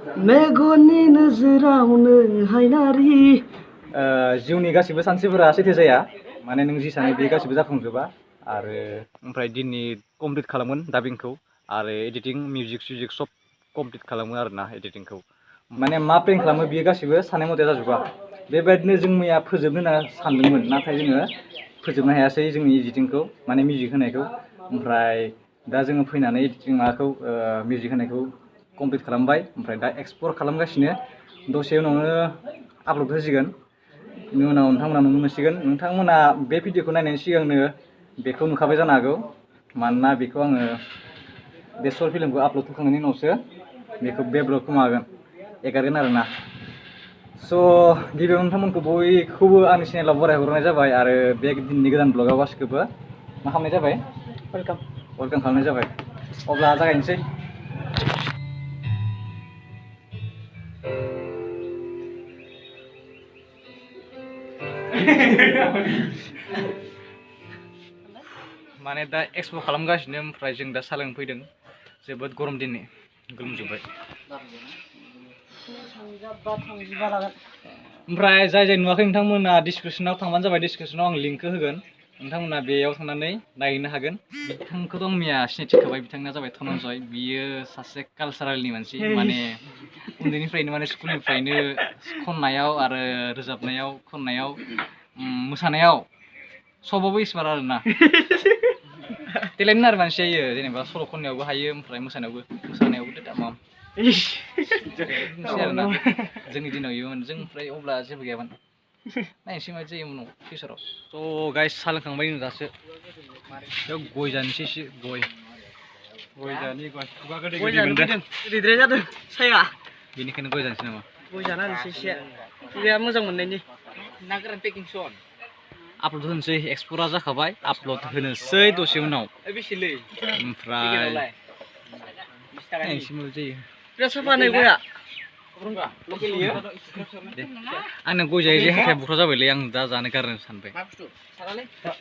मेगननि नोजोरावनो हायनारि जिउनि गासिबो सानस्रिफोरा सैथो जाया माने नों जि सानो बे गासिबो जाफुंजोबा आरो ओमफ्राय दिनै कमप्लिट खालामगोन डाबिंखौ आरो एडिटिं मिउजिक सिउजिक सब कमप्लिट खालामो आरोना एडिटिंखौ माने मा प्लेन खालामो बियो गासिबो साननाय मथे जाजोबा बेबायदिनो जों मैया फोजोबनो होनना सानदोंमोन नाथाय जोङो फोजोबनो हायासै जोंनि एडिटिंखौ माने मिउजिक होनायखौ ओमफ्राय दा जोङो फैनानै एडिटिं माबाखौ मिउजिक होनायखौ कमप्लिट खालामबाय ओमफ्राय दा एक्सप्लर खालामगासिनो दसे उनावनो आपल'ड होसिगोन बेनि उनाव नोंथांमोना नुनो मोनसिगोन नोंथांमोना बे भिडिअखौ नायनायनि सिगांनो बेखौ नुखाबाय जानो हागौ मानोना बेखौ आङो बे सर्ट फिल्मखौ आपल'ड होखांनायनि उनावसो बेखौ बे ब्लगखौ मागोन एगारगोन आरोना स' गिबियाव नोंथांमोनखौ बयखौबो आंनि चेनेलाव बरायहरनाय जाबाय आरो बे दिनैनि गोदान ब्लगाव गासिखौबो मा खालामनाय जाबाय वेलकाम खालामनाय जाबाय अब्ला जागायनोसै माने दा एक्सप्लर खालामगासिनो ओमफ्राय जों दा सालोंनो फैदों जोबोद गरम दिनै गोलोमजोब्बाय ओमफ्राय जाय जाय नुवाखै नोंथांमोना डिसक्रिपसनाव थांबानो जाबाय डिसक्रिपसनाव आं लिंकखौ होगोन नोंथांमोना बेयाव थांनानै नायहैनो हागोन बिथांखौथ' आं मैया सिनायथिखाबाय बिथांना जाबाय धनन्जय बियो सासे कालसारेलनि मानसि माने उन्दैनिफ्रायनो माने स्कुलनिफ्रायनो खननायाव आरो रोजाबनायाव खननायाव मोसानायाव सबावबो एक्सपार्ट आरोना टेलेन्ट आरो मानसिया इयो जेनेबा सल' खननायावबो हायो ओमफ्राय मोसानायावबो दामाम आरोना जोंनि दिनाव इयोमोन जों ओमफ्राय अब्ला जेबो गैयामोन नायनोसै मा जायो उनाव फिउचाराव थ' गाइस सा लोंखांबाय जों दासो गय जानोसै एसे गय जानि खुगा गोदै मोनदों गोदैद्राय जादों साया बेनिखायनो गय जानोसै नामा गय जाना होनोसै एसे खुगाया मोजां मोननायनि ना गोरान पेकिं सन आपल'ड होनोसै एक्सप्ल'रा जाखाबाय आपल'ड होनोसै दसे उनाव ओमफ्राय नायनोसै मा जायो बिराद साफा नै गया आंना गय जायै जायै हाथाया बुख्रा जाबायलै आं दा जानो गारनो सानबाय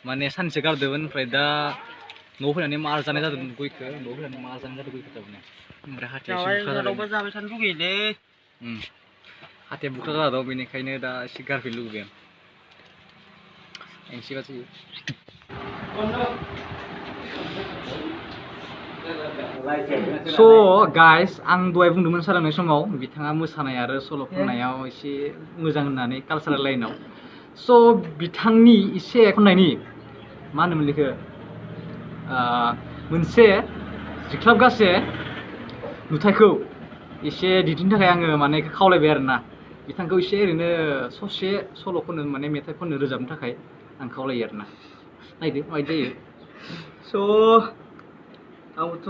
माने सानसे गारदोंमोन ओमफ्राय दा न'आव फैनानै मार जानाय जादों गयखौ न'आव फैनानै मार जानाय जादों गयखौ थारमाने ओमफ्राय हाथाया एसे बुख्रा जादों जाबाय थानो लुगैयोलै हाथाया बुख्रा जाना दं बेनिखायनो दा एसे गारफिननो लुगैबाय आं नायनोसै मा जायो स' गाइस आं दहाय बुंदोंमोन सालायनाय समाव बिथाङा मोसानाय आरो सल' खननायाव एसे मोजां होननानै कालसारेल लाइनाव स' बिथांनि एसे खननायनि मा होनोमोन बेखौ मोनसे जिख्लाबगासे नुथायखौ एसे दिन्थिनो थाखाय आङो माने खावलायबाय आरोना बिथांखौ एसे ओरैनो ससे सल' खननो माने मेथाइ खननो रोजाबनो थाखाय आं खावलायो आरोना नायदो माबायदि जायो स' आंबोथ'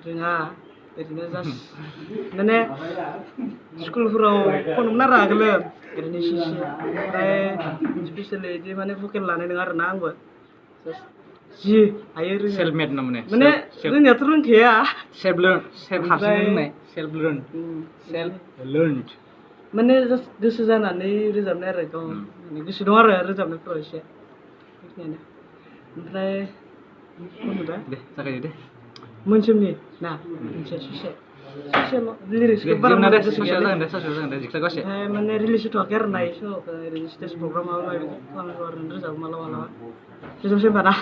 रोङा ओरैनो जास्ट माने स्कुलफोराव खनोमोन आरो आगोलो ओरैनो एसे ओमफ्राय स्पेसियेलि बिदि माने भकेल लानाय नङा आरोना आंबो जास्ट जि हायो रोङो सेल्फ मेड ना माने रोंनायाथ' रोंखाया सेल्फ लार्नड माने जास्ट गोसो जानानै रोजाबनाय आरो गाव माने गोसो दं आरो रोजाबनायफोराव एसे बेखिनियानो ओमफ्राय खनोबा दे जागायदो दे मोनसोमनि ना मोनसे ससेल' लिरिक्सखौ बारा मोजां गोसो गैया जागोन दे जिख्लाबगासे माने रिलिज होथ'वाखै आरो ना इ सल'खौ ओरैनो स्टेज प्रग्राम माबा माबि खालामो ओरैनो रोजाबो मालाबा रोजाबसै होनबा ना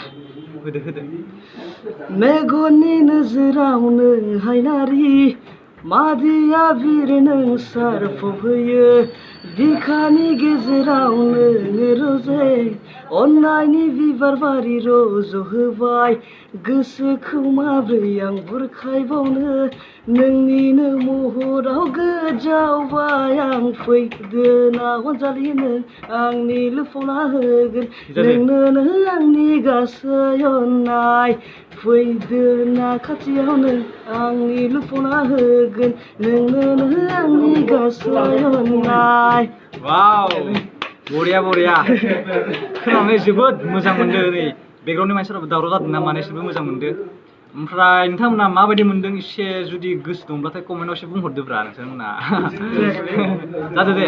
होदो मेगननि नोजोरावनो हायनारि मादिया बिरनो सारफबहैयो बिखानि गेजेरावनो रजे अननायनि बिबार बारि रज'होबाय गोसोखौ माब्रै आं बुरखायबावनो नोंनिनो महराव गोजावबाय आं फैदो ना अनजालि नों आंनि लुफावना होगोन नोंनो आंनि गासै अननाय फैदो ना खाथियावनो आंनि लुफावना होगोन नोंनो आंनि गासै अननाय वाव बरिया खोनानानै जोबोद मोजां मोनदों नै बेकग्राउन्डनि मानसिफोराबो दावराव जादों ना माने एसेबो मोजां मोनदों ओमफ्राय नोंथांमोना माबायदि मोनदों एसे जुदि गोसो दंब्लाथाय कमेन्टआव एसे बुंहरदोब्रा नोंथांमोना जादो दे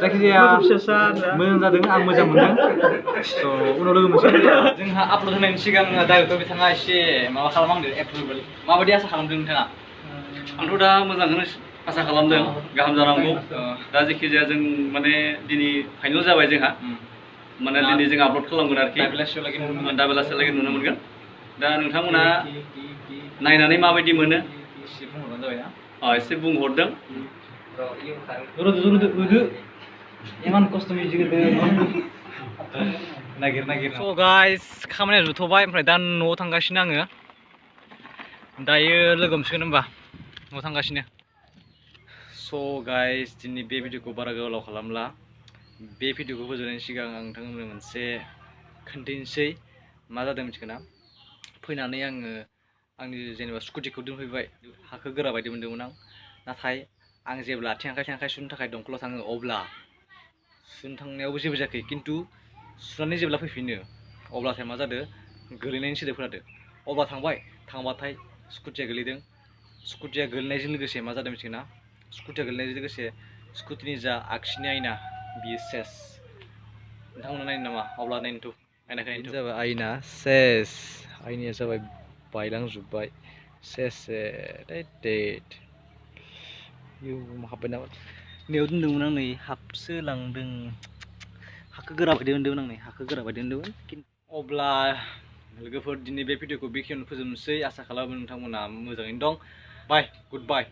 जायखिजाया मोजां जादों आं मोजां मोनदों स' उनाव लोगो मोनसै जोंहा आपल'ड होनायनि सिगां डाइरेक्टर बिथाङा एसे माबा खालामहांदो एप्रुभेल माबायदि आसा खालामदों नोंथाङा आंथ' दा मोजांखौनो आसा खालामदों गाहाम जानांगौ दा जेखि जाया जों माने दिनै फाइनाल जाबाय जोंहा माने दिनै जों आपल'ड खालामगोन आरोखि दा बेलासियालागै नुनो मोनगोन दा नोंथांमोना नायनानै माबायदि मोनो एसे बुंहरदों स' गाइस खामानिया जोबथ'बाय ओमफ्राय दा न'आव थांगासिनो आङो दायो लोगो हमसिगोन होमबा न'आव थांगासिनो स' गाइस दिनै बे भिडिअखौ बारा गोलाव खालामला बे भिडिअखौ फोजोबनायनि सिगां आं नोंथांमोननो मोनसे खोन्थानोसै मा जादों मिथिगोना फैनानै आङो आंनि जेनेबा स्कुटिखौ दोनफैबाय हाखौ गोरा बायदि मोन्दोंमोन आं नाथाय आं जेब्ला आथिं आखाइ सुनो थाखाय दंखलाव थाङो अब्ला सुनो थांनायावबो जेबो जायाखै खिन्थु सुनानै जेब्ला फैफिनो अब्लाथाय मा जादों गोलैनायनि सोदोब खोनादों अब्ला थांबाथाय स्कुटिया गोलैदों स्कुटिया गोलैनायजों लोगोसे मा जादों मिथिगोना स्कुटिया गोलैनायजों लोगोसे स्कुटिनि जा आगसिनि आयना बियो सेस नोंथांमोना नायनो नामा अब्ला नायनोथ' आयनाखौ नायनोथ' जाबाय आयना सेस आयनाया जाबाय बायलांजोब्बाय सेस डेट हाब्बाय नामा नैयाव दोन्दोंमोन आं नै हाबसो लांदों हाखौ गोरा बायदि मोन्दोंमोन आं नै हाखौ गोरा बायदि मोन्दोंमोन अब्ला लोगोफोर दिनै बे भिडिअखौ बेखिनियावनो फोजोबनोसै आसा खालामो नोंथांमोना मोजाङैनो दं बाय गुड बाय